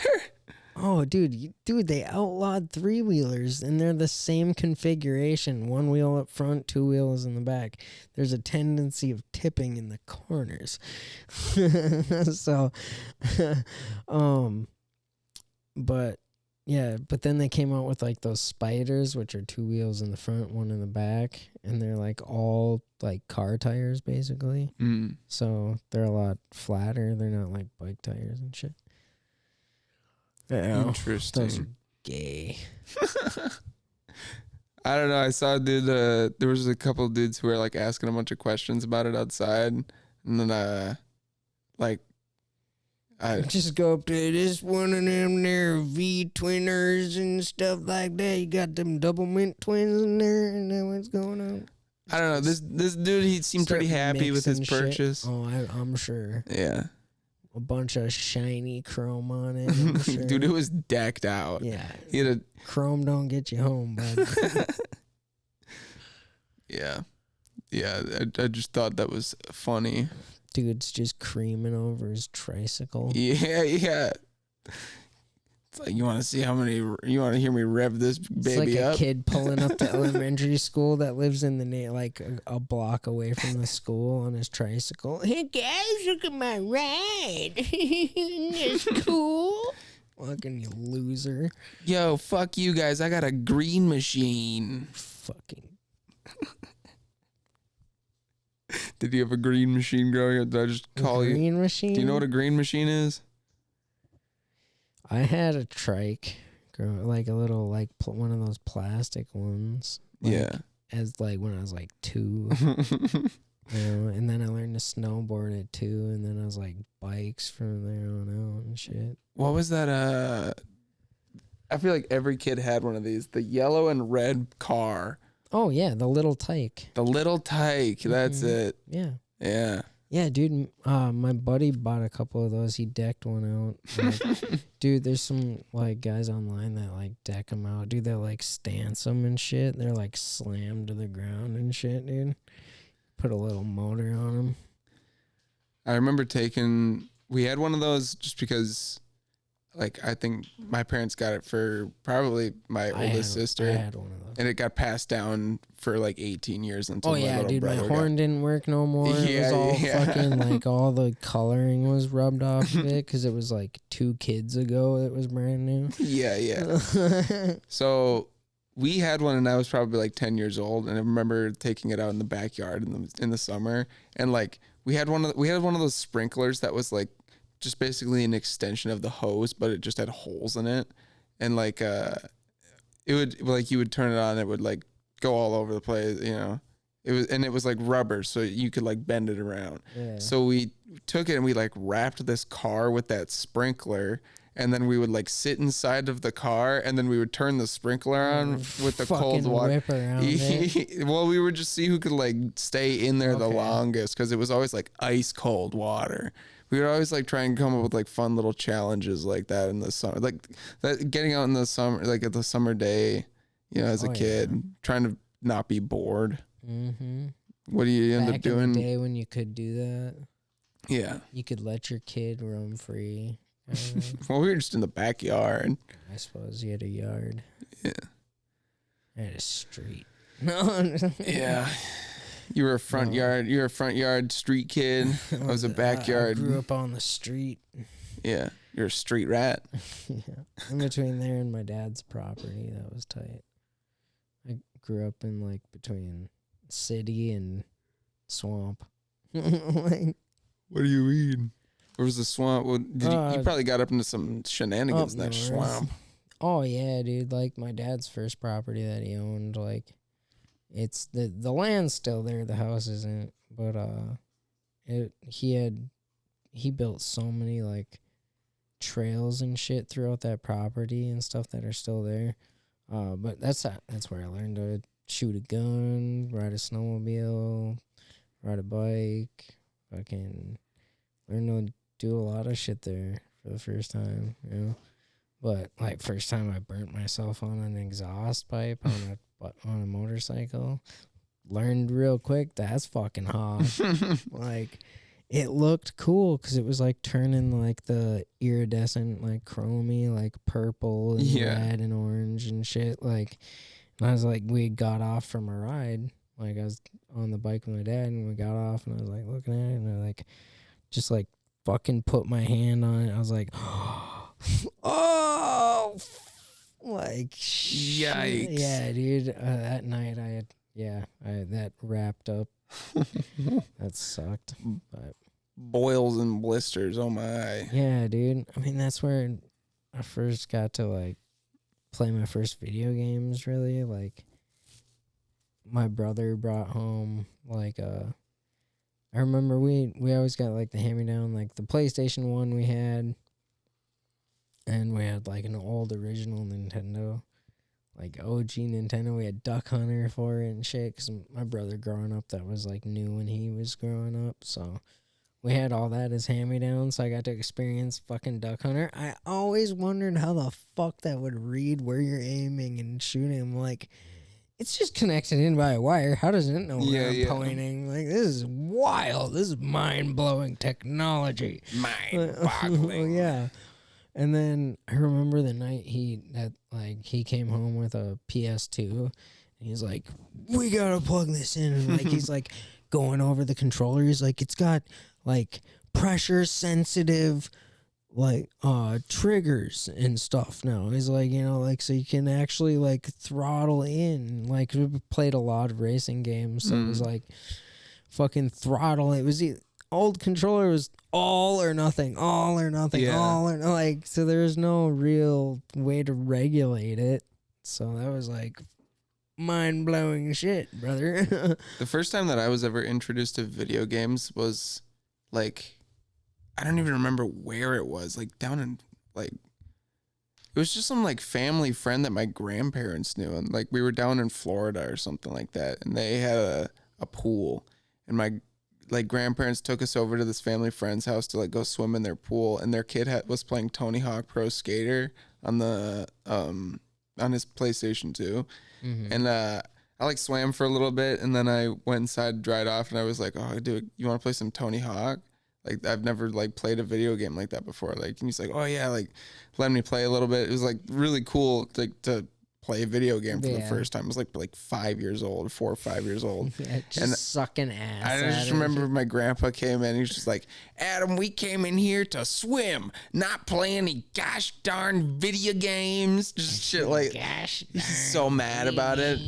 Oh, dude, they outlawed 3-wheelers, and they're the same configuration. 1 wheel up front, 2 wheels in the back. There's a tendency of tipping in the corners. So, but then they came out with like those spiders, which are 2 wheels in the front, 1 in the back, and they're like all like car tires, basically. Mm. So they're a lot flatter. They're not like bike tires and shit. Yeah, interesting. Those are gay. I don't know. I saw a dude. There was a couple of dudes who were like asking a bunch of questions about it outside, and then like just go up to this one of them there V-twinners and stuff like that. You got them double mint twins in there, and then what's going on? I don't know. This dude, he seemed pretty happy with his purchase. Shit. Oh, I'm sure. Yeah. A bunch of shiny chrome on it. I'm sure. Dude, it was decked out. Yeah. He had Chrome don't get you home, bud. Yeah. Yeah. I just thought that was funny. Dude's just creaming over his tricycle. Yeah. Yeah. It's like, you want to hear me rev this baby up? It's like a kid pulling up to elementary school that lives in the like a block away from the school on his tricycle. Hey guys, look at my ride. It's cool. Fucking you loser. Yo, fuck you guys. I got a green machine. Fucking. Did you have a green machine growing up? Did I just call you? Green machine? Do you know what a green machine is? I had a trike, like a little, like one of those plastic ones. Like, yeah. As like when I was like 2. And then I learned to snowboard at 2, and then I was like bikes from there on out and shit. What was that? I feel like every kid had one of these. The yellow and red car. Oh yeah, the little tyke. The little tyke. That's it. Yeah. Yeah. Yeah, dude. My buddy bought a couple of those. He decked one out. Like, dude, there's some like guys online that like deck them out. Dude, they like stance them and shit. They're like slammed to the ground and shit, dude. Put a little motor on them. I remember we had one of those just because, like, I think my parents got it for probably my oldest sister. I had one of those. And it got passed down for like 18 years until my little brother my horn didn't work no more. Yeah, it was all yeah. fucking, like, all the coloring was rubbed off of it because it was like 2 kids ago it was brand new. Yeah, yeah. So we had one, and I was probably like 10 years old, and I remember taking it out in the backyard in the summer, and like we had one of those sprinklers that was like just basically an extension of the hose, but it just had holes in it, and like it would, like, you would turn it on, it would like go all over the place, you know. It was like rubber, so you could like bend it around. Yeah. So we took it and we like wrapped this car with that sprinkler, and then we would like sit inside of the car, and then we would turn the sprinkler on with the cold water. Whip around it. Well, we would just see who could like stay in there the longest, because it was always like ice cold water. We would always like try and come up with like fun little challenges like that in the summer, like that, getting out in the summer, like at the summer day, you know, as a kid, trying to not be bored. Mm-hmm. What do you end up doing? Back in the day when you could do that. Yeah. You could let your kid roam free. Well, we were just in the backyard. I suppose you had a yard. Yeah. I had a street. No. Yeah. You were a front yard. You're a front yard street kid. I was a backyard. I grew up on the street. Yeah. You're a street rat. Yeah. In between there and my dad's property, that was tight. I grew up in like between city and swamp. Like, what do you mean? Where was the swamp? Well, you probably got up into some shenanigans in that swamp. Oh yeah, dude. Like my dad's first property that he owned, like it's the land's still there, the house isn't. But he built so many like trails and shit throughout that property and stuff that are still there. But that's where I learned to shoot a gun, ride a snowmobile, ride a bike, fucking learn to do a lot of shit there for the first time, you know. But like first time I burnt myself on an exhaust pipe on a motorcycle, learned real quick. That's fucking hot. Like it looked cool because it was like turning like the iridescent, like chromy, like purple and red and orange and shit. Like, and I was like, we got off from a ride. Like I was on the bike with my dad, and we got off, and I was like looking at it, and I like just like fucking put my hand on it. I was like, oh, like yikes. Yeah, dude. That night I had that wrapped up. That sucked. But boils and blisters. Oh my. Yeah, dude. I mean, that's where I first got to like play my first video games. Really, like my brother brought home like I remember we always got like the hand-me-down, like the PlayStation 1 we had, and we had like an old original Nintendo, like OG Nintendo. We had Duck Hunter for it and shit, because my brother growing up, that was like new when he was growing up, so we had all that as hand-me-down, so I got to experience fucking Duck Hunter. I always wondered how the fuck that would read where you're aiming and shooting. I'm like, it's just connected in by a wire. How does it know where I'm pointing? Like, this is wild. This is mind-blowing technology. Mind-boggling. Yeah. And then I remember the night he came home with a PS2, and he's like, we gotta plug this in. And like he's like going over the controller. He's like, it's got like pressure sensitive like triggers and stuff now. He's like, you know, like, so you can actually like throttle in. Like, we played a lot of racing games, so it was like fucking throttle. It was the old controller was all or nothing, like, so there's no real way to regulate it. So that was like mind-blowing shit, brother. The first time that I was ever introduced to video games was like, I don't even remember where it was, like down in like, it was just some like family friend that my grandparents knew, and like we were down in Florida or something like that, and they had a pool, and my like grandparents took us over to this family friend's house to like go swim in their pool, and their kid was playing Tony Hawk Pro Skater on the on his PlayStation 2. And I like swam for a little bit, and then I went inside, dried off, and I was like, oh dude, you want to play some Tony Hawk? Like, I've never like played a video game like that before. Like, and he's like, oh yeah, like let me play a little bit. It was like really cool to play a video game for the first time. I was like 5 years old, 4 or 5 years old. Yeah, just and sucking ass. I just remember my grandpa came in. He was just like, Adam, we came in here to swim, not play any gosh darn video games. Just shit like, he's so mad about it.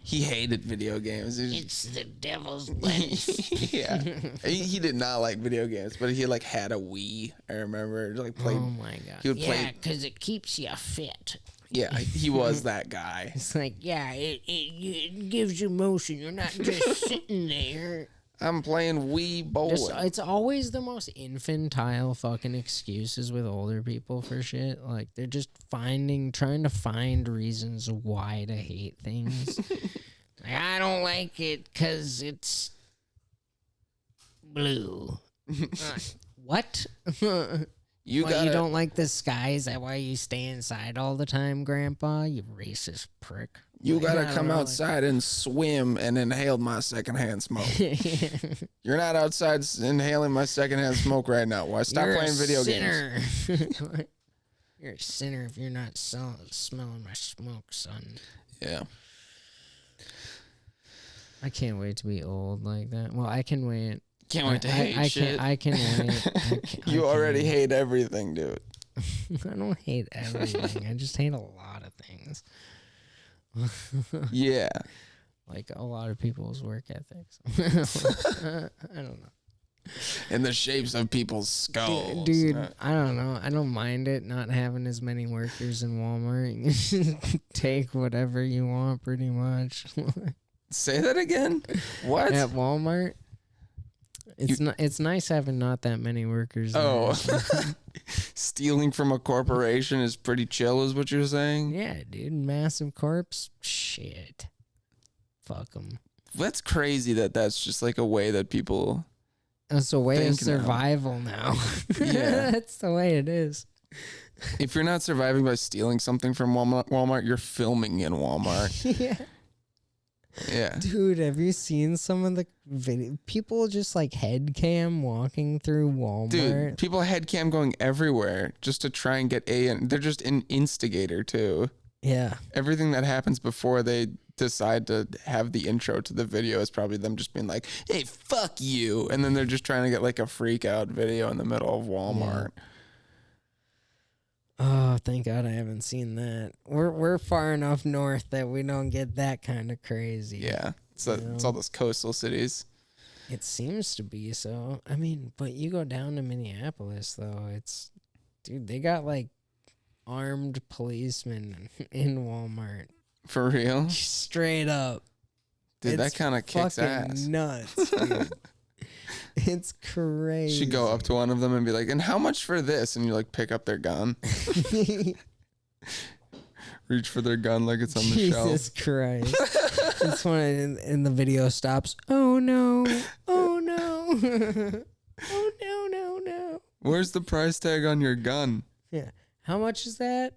He hated video games. It's the devil's lettuce. Yeah, he did not like video games, but he like had a Wii. I remember like played. Oh my god! He would yeah, because it keeps you fit. Yeah, he was that guy. It's like, yeah, it gives you motion. You're not just sitting there. I'm playing Wii bowling. It's always the most infantile fucking excuses with older people for shit. Like, they're just trying to find reasons why to hate things. Like, I don't like it because it's blue. What? You don't like the sky? Is that why you stay inside all the time, Grandpa? You racist prick. You gotta come outside and swim and inhale my secondhand smoke. You're not outside inhaling my secondhand smoke right now. Why? Stop playing video games. You're a sinner if you're not smelling my smoke, son. Yeah. I can't wait to be old like that. Well, I can wait. Can't wait to hate shit. I can wait. You already hate everything, dude. I don't hate everything. I just hate a lot of things. Yeah. Like a lot of people's work ethics. I don't know. In the shapes of people's skulls. Dude, I don't know. I don't mind it not having as many workers in Walmart. You can take whatever you want pretty much. Say that again? What? At Walmart? It's nice having not that many workers. Oh. Stealing from a corporation is pretty chill is what you're saying? Yeah, dude. Massive corpse? Shit. Fuck them. That's crazy that's just like a way that people... That's a way of survival now. Yeah. That's the way it is. If you're not surviving by stealing something from Walmart, you're filming in Walmart. Yeah. Yeah. Dude, have you seen some of the video? People just like head cam walking through Walmart. Dude, people head cam going everywhere just to try and get they're just an instigator too. Yeah. Everything that happens before they decide to have the intro to the video is probably them just being like, hey, fuck you. And then they're just trying to get like a freak out video in the middle of Walmart. Yeah. Oh, thank God I haven't seen that. We're far enough north that we don't get that kind of crazy. Yeah. So it's all those coastal cities. It seems to be so. I mean, but you go down to Minneapolis though, dude, they got like armed policemen in Walmart. For real? Straight up. Dude, that kind of kicks ass. Nuts, dude. It's crazy. Should go up to one of them and be like, "And how much for this?" And you like pick up their gun. Reach for their gun like it's on the shelf. Jesus Christ. It's when and the video stops. Oh no. Oh no. Oh no. Where's the price tag on your gun? Yeah. How much is that?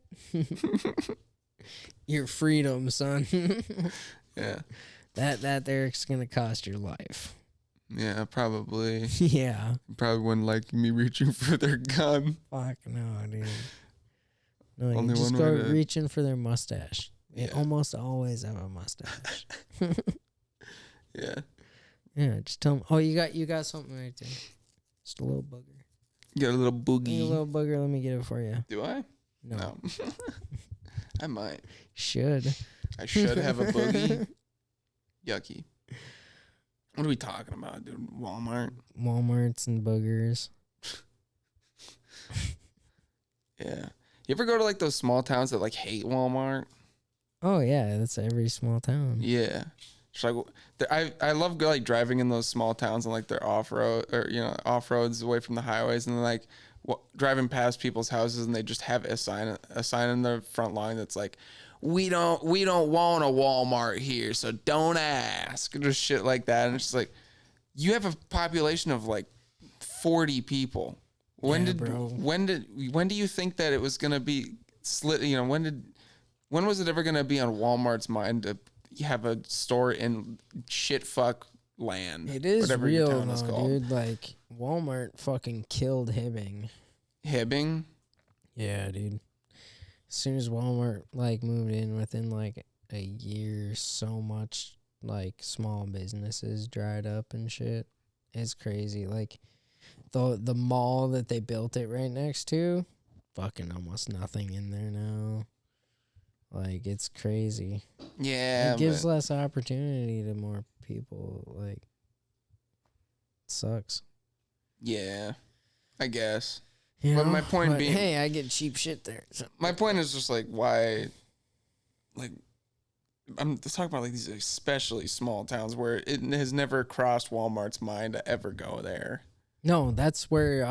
Your freedom, son. Yeah. That there's gonna cost your life. Yeah, probably. Yeah. Probably wouldn't like me reaching for their gun. Fuck no, dude. No, you Only just one go way to- reaching for their mustache. They Yeah. almost always have a mustache. Yeah. Yeah, just tell them. Oh, you got something right there. Just a little booger. You got a little Need boogie. a little booger. Let me get it for you. Do I? No. I might. Should. I should have a boogie. Yucky. What are we talking about, dude? Walmart? Walmarts and boogers. Yeah. You ever go to like those small towns that like hate Walmart? Oh yeah, that's every small town. Yeah. It's like I love like driving in those small towns and like they're off road or off roads away from the highways and like driving past people's houses and they just have a sign in the front line that's like we don't want a Walmart here, so don't ask. Just shit like that. And it's just like you have a population of like 40 people. When do you think that it was gonna be slit? When was it ever gonna be on Walmart's mind to have a store in shitfuck land? It is whatever your real, town is called. dude. Like Walmart fucking killed Hibbing. Hibbing? Yeah, dude. As soon as Walmart like moved in, within like a year, so much like small businesses dried up and shit. It's crazy. Like the mall that they built it right next to, fucking almost nothing in there now. Like it's crazy. Yeah, it gives less opportunity to more people. Like, it sucks. Yeah, I guess. You But know? my point being, hey, I get cheap shit there. So. my point is just like why, like, I'm just talking about like these especially small towns where it has never crossed Walmart's mind to ever go there. No, that's where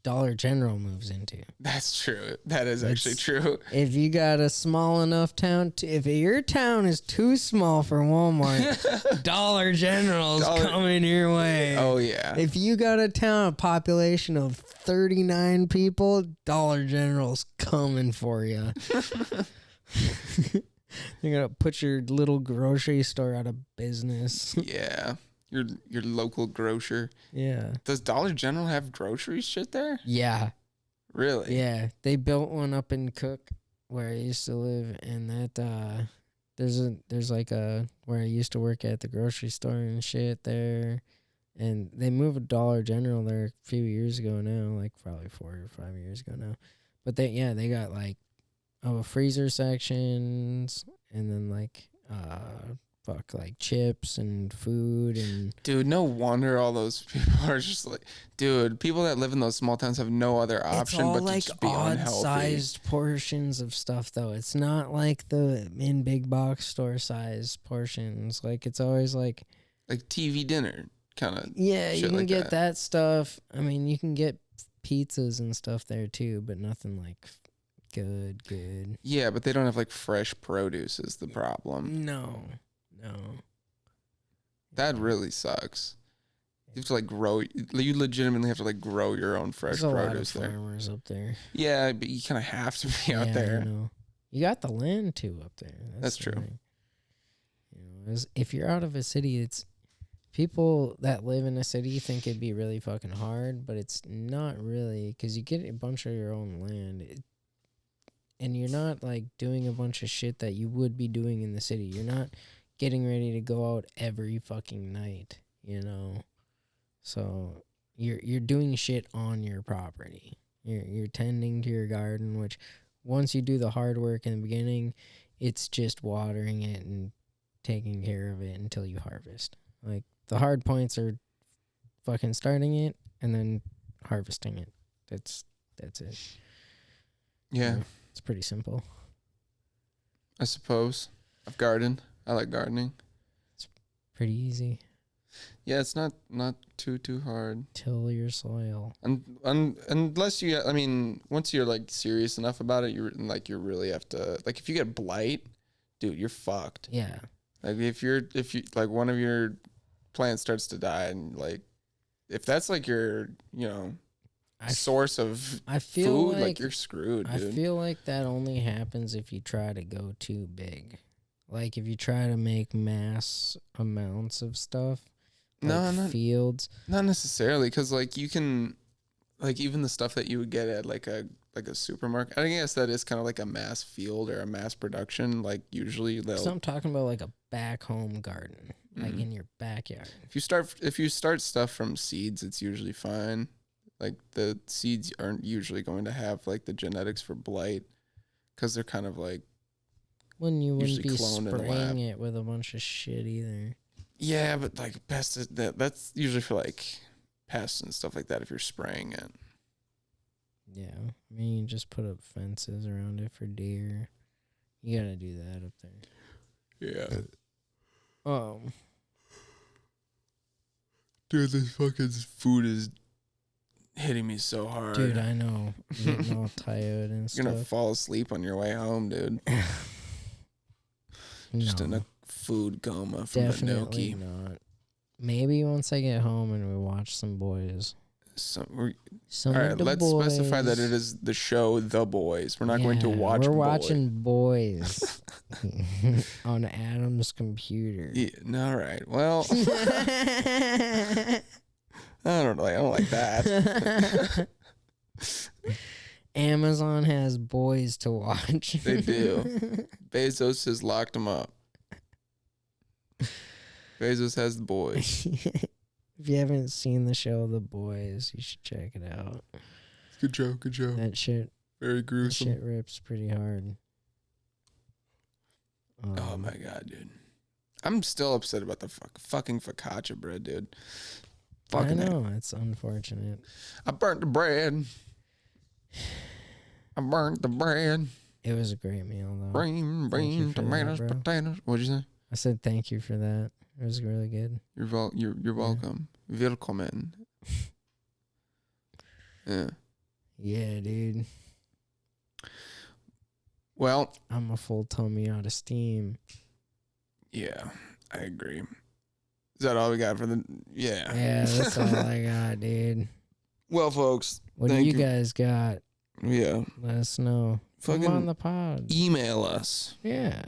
Dollar General moves into. That's true. That is actually true. If you got a small enough town, if your town is too small for Walmart, Dollar General's coming your way. Oh, yeah. If you got a town, a population of 39 people, Dollar General's coming for you. You're going to put your little grocery store out of business. Yeah. Your local grocer. Yeah. Does Dollar General have grocery shit there? Yeah. Really? Yeah. They built one up in Cook where I used to live, and that there's like a where I used to work at the grocery store and shit there. And they moved a Dollar General there a few years ago now, like probably 4 or 5 years ago now. But they got like freezer sections and then like like chips and food and dude, no wonder all those people are just like, dude, people that live in those small towns have no other option but like to just be odd unhealthy. sized portions of stuff though. It's not like the in big box store size portions. Like it's always like TV dinner kind of. Yeah, you can like get that stuff. I mean, you can get pizzas and stuff there too, but nothing like good. Yeah, but they don't have like fresh produce is the problem. No. That really sucks. You have to like grow. You legitimately have to like grow your own fresh There's produce a lot of there. farmers up there. Yeah, but you kind of have to be out I there. know. You got the land too up there. That's the true. thing. If you're out of a city, it's people that live in a city think it'd be really fucking hard, but it's not really because you get a bunch of your own land. And you're not like doing a bunch of shit that you would be doing in the city. You're not getting ready to go out every fucking night, So you're doing shit on your property. You're tending to your garden, which once you do the hard work in the beginning, it's just watering it and taking care of it until you harvest. Like the hard points are fucking starting it and then harvesting it. That's it. Yeah. It's pretty simple. I suppose. I've gardened. I like gardening. It's pretty easy. Yeah, it's not too hard. Till your soil. Unless you, I mean, once you're like serious enough about it, you really have to, like, if you get blight, dude, you're fucked. Yeah. Like if you like one of your plants starts to die, and like if that's like your source of food, like you're screwed, dude. I feel like that only happens if you try to go too big. Like if you try to make mass amounts of stuff. Like fields. Not necessarily, because like you can, like even the stuff that you would get at like a supermarket. I guess that is kind of like a mass field or a mass production. Like usually they'll. So I'm talking about like a back home garden, like in your backyard. If you start stuff from seeds, it's usually fine. Like the seeds aren't usually going to have like the genetics for blight, because they're kind of like. You wouldn't be spraying it with a bunch of shit either. Yeah, but like pests, that's usually for like pests and stuff like that if you're spraying it. Yeah. I mean, you just put up fences around it for deer. You gotta do that up there. Yeah. Dude, this fucking food is hitting me so hard. Dude, I know. I'm getting all tired and stuff. You're gonna fall asleep on your way home, dude. Just in a food coma from Definitely the gnocchi. Not. Maybe once I get home and we watch some boys. All right, let's specify that it is the show The Boys. We're not going to watch. We're watching Boys on Adam's computer. Yeah, all right. Well, I don't like that. Amazon has Boys to watch. They do. Bezos has locked them up. Bezos has The Boys. If you haven't seen the show The Boys, you should check it out. Good show. That shit. Very gruesome. That shit rips pretty hard. Oh my god, dude. I'm still upset about the fucking focaccia bread, dude. I know, it's unfortunate. I burnt the bread. It was a great meal, though. Brain, tomatoes, potatoes. What'd you say? I said thank you for that. It was really good. You're welcome. Willkommen. Yeah. Yeah, dude. Well, I'm a full tummy out of steam. Yeah, I agree. Is that all we got for the? Yeah. Yeah, that's all I got, dude. Well, folks, what do you guys got? Yeah. Let us know. Come on the pod. Email us. Yeah.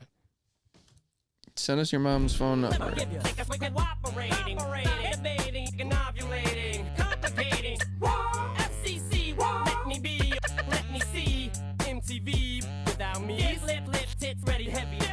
Send us your mom's phone number. MTV without me. Tits ready heavy.